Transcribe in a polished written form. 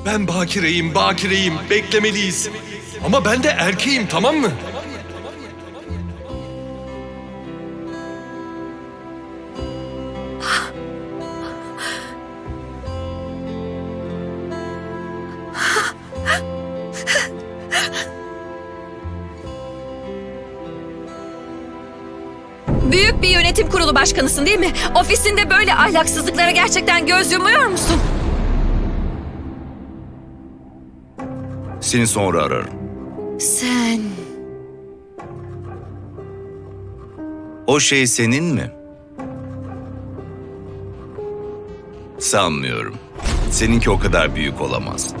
Ben bakireyim, bakireyim. Beklemeliyiz. Ama ben de erkeğim, tamam mı? Büyük bir yönetim kurulu başkanısın değil mi? Ofisinde böyle ahlaksızlıklara gerçekten göz yumuyor musun? Seni sonra ararım. Sen... O şey senin mi? Sanmıyorum. Seninki o kadar büyük olamaz.